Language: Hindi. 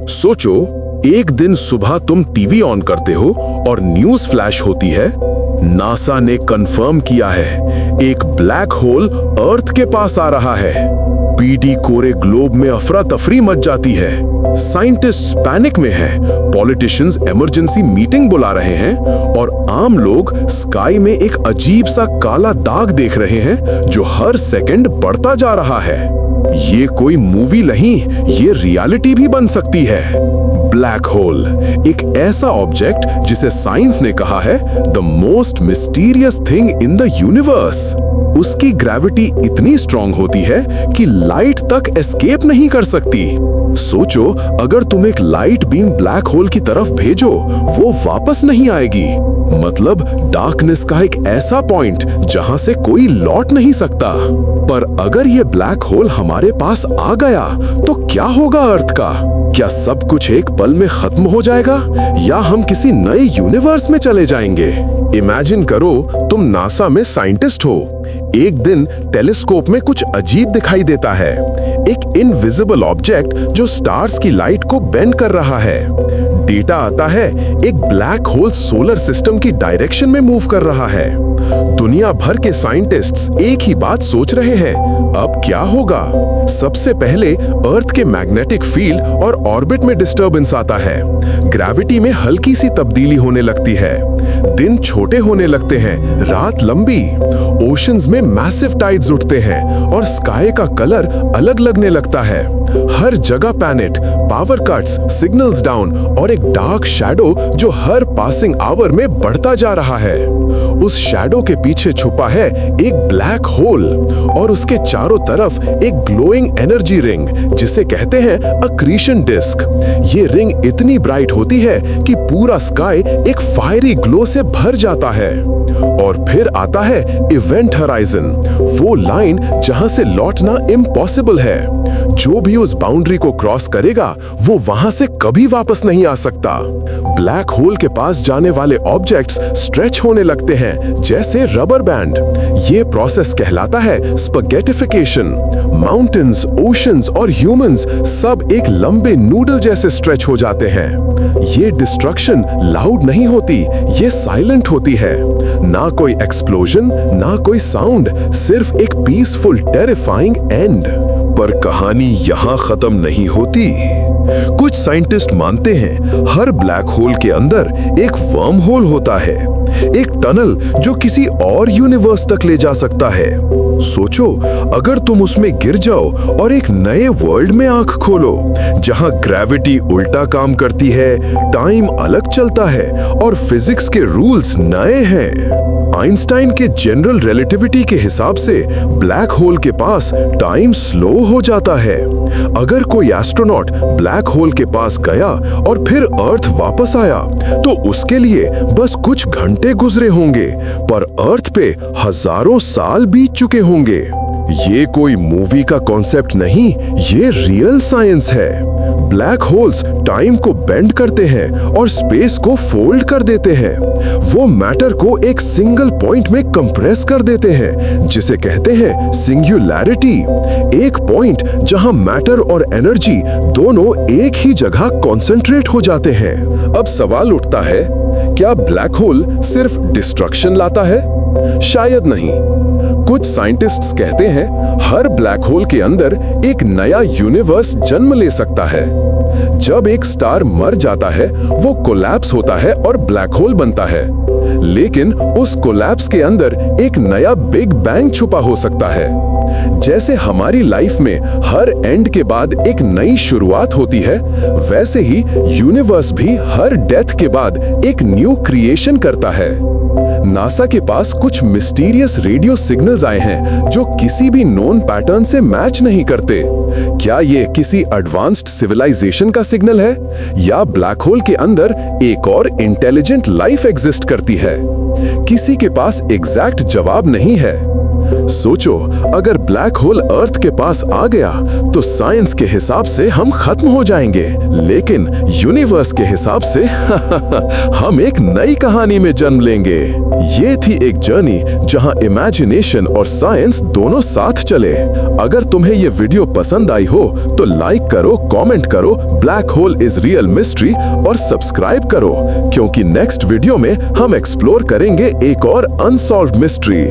सोचो, एक दिन सुबह तुम टीवी ऑन करते हो और न्यूज़ फ्लैश होती है। नासा ने कंफर्म किया है, एक ब्लैक होल अर्थ के पास आ रहा है। पीडी कोरे ग्लोब में अफरा तफरी मच जाती है। साइंटिस्ट पैनिक में हैं, पॉलिटिशियंस इमरजेंसी मीटिंग बुला रहे हैं और आम लोग स्काई में एक अजीब सा काला दाग देख रहे हैं जो हर सेकंड बढ़ता जा रहा है। ये कोई मूवी नहीं, ये रियलिटी भी बन सकती है। ब्लैक होल एक ऐसा ऑब्जेक्ट जिसे साइंस ने कहा है the most mysterious thing in the universe. उसकी ग्रेविटी इतनी स्ट्रॉन्ग होती है कि लाइट तक एस्केप नहीं कर सकती। सोचो, अगर तुम एक लाइट बीम ब्लैक होल की तरफ भेजो, वो वापस नहीं आएगी। मतलब डार्कनेस का एक ऐसा पॉइंट जहां से कोई लौट नहीं सकता। पर अगर ये ब्लैक होल हमारे पास आ गया तो क्या होगा अर्थ का? क्या सब कुछ एक पल में खत्म हो जाएगा या हम किसी नए यूनिवर्स में चले जाएंगे? इमेजिन करो, तुम नासा में साइंटिस्ट हो। एक दिन टेलीस्कोप में कुछ अजीब दिखाई देता है, एक इनविजिबल ऑब्जेक्ट जो स्टार्स की लाइट को बेंड कर रहा है। डेटा आता है, एक ब्लैक होल सोलर सिस्टम की डायरेक्शन में मूव कर रहा है। दुनिया भर के साइंटिस्ट्स एक ही बात सोच रहे हैं, अब क्या होगा? सबसे पहले अर्थ के मैग्नेटिक फील्ड और ऑर्बिट में डिस्टर्बेंस आता है। ग्रेविटी में हल्की सी तब्दीली होने लगती है। दिन छोटे होने लगते हैं, रात लंबी। ओशंस में मैसिव टाइड्स उठते हैं और स्काई का कलर अलग लगने लगता है। हर जगह panic, power cuts, signals down और एक डार्क शैडो जो हर पासिंग आवर में बढ़ता जा रहा है। उस शैडो के पीछे छुपा है एक ब्लैक होल और उसके चारों तरफ एक ग्लोइंग एनर्जी रिंग जिसे कहते हैं अक्रीशन डिस्क। ये रिंग इतनी ब्राइट होती है कि पूरा स्काई एक फायरी ग्लो से भर जाता है। और फिर आता है इवेंट हराइजन, वो लाइन जहां से लौटना इम्पॉसिबल है। जो भी उस बाउंड्री को क्रॉस करेगा वो वहां से कभी वापस नहीं आ सकता। ब्लैक होल के पास जाने वाले ऑब्जेक्ट्स स्ट्रेच होने लगते हैं जैसे रबर बैंड। ये प्रोसेस कहलाता है स्पगेटिफिकेशन। माउंटेन्स, ओशंस और ह्यूमंस सब एक लंबे नूडल जैसे स्ट्रेच हो जाते हैं। ये डिस्ट्रक्शन लाउड नहीं होती, ये साइलेंट होती है। ना कोई एक्सप्लोजन, ना कोई साउंड, सिर्फ एक पीसफुल टेरिफाइंग एंड। पर कहानी यहाँ खत्म नहीं होती। कुछ साइंटिस्ट मानते हैं हर ब्लैक होल के अंदर एक वर्म होल होता है, एक टनल जो किसी और यूनिवर्स तक ले जा सकता है। सोचो, अगर तुम उसमें गिर जाओ और एक नए वर्ल्ड में आंख खोलो जहां ग्रेविटी उल्टा काम करती है, टाइम अलग चलता है और फिजिक्स के रूल्स नए हैं। आइंस्टाइन के जनरल रिलेटिविटी के हिसाब से ब्लैक होल के पास टाइम स्लो हो जाता है। अगर कोई एस्ट्रोनॉट ब्लैक होल के पास गया और फिर अर्थ वापस आया तो उसके लिए बस कुछ घंटे गुजरे होंगे, पर अर्थ पे हजारों साल बीत चुके होंगे। ये कोई मूवी का कॉन्सेप्ट नहीं, ये रियल साइंस है। ब्लैक होल्स टाइम को बेंड करते हैं और स्पेस को फोल्ड कर देते हैं। वो मैटर को एक सिंगल पॉइंट में कंप्रेस कर देते हैं जिसे कहते हैं सिंगुलैरिटी। एक पॉइंट जहां मैटर और एनर्जी दोनों एक ही जगह कॉन्सेंट्रेट हो जाते हैं। अब सवाल उठता है, क्या ब्लैक होल सिर्फ डिस्ट्रक्शन लाता है? शायद नहीं। कुछ साइंटिस्ट्स कहते हैं हर ब्लैक होल के अंदर एक नया यूनिवर्स जन्म ले सकता है। जब एक स्टार मर जाता है वो कोलैप्स होता है और ब्लैक होल बनता है, लेकिन उस कोलैप्स के अंदर एक नया बिग बैंग छुपा हो सकता है। जैसे हमारी लाइफ में हर एंड के बाद एक नई शुरुआत होती है, वैसे ही यूनिवर्स भी हर डेथ के बाद एक न्यू क्रिएशन करता है। नासा के पास कुछ मिस्टीरियस रेडियो सिग्नल्स आए हैं जो किसी भी नोन पैटर्न से मैच नहीं करते। क्या ये किसी एडवांस्ड सिविलाइजेशन का सिग्नल है या ब्लैक होल के अंदर एक और इंटेलिजेंट लाइफ एग्जिस्ट करती है? किसी के पास एग्जैक्ट जवाब नहीं है। सोचो, अगर ब्लैक होल अर्थ के पास आ गया तो साइंस के हिसाब से हम खत्म हो जाएंगे, लेकिन यूनिवर्स के हिसाब से हम एक नई कहानी में जन्म लेंगे। ये थी एक जर्नी जहां इमेजिनेशन और साइंस दोनों साथ चले। अगर तुम्हें ये वीडियो पसंद आई हो तो लाइक करो, कमेंट करो, black hole is real mystery और सब्सक्राइब करो, क्योंकि नेक्स्ट वीडियो में हम एक्सप्लोर करेंगे एक और अनसॉल्व्ड मिस्ट्री।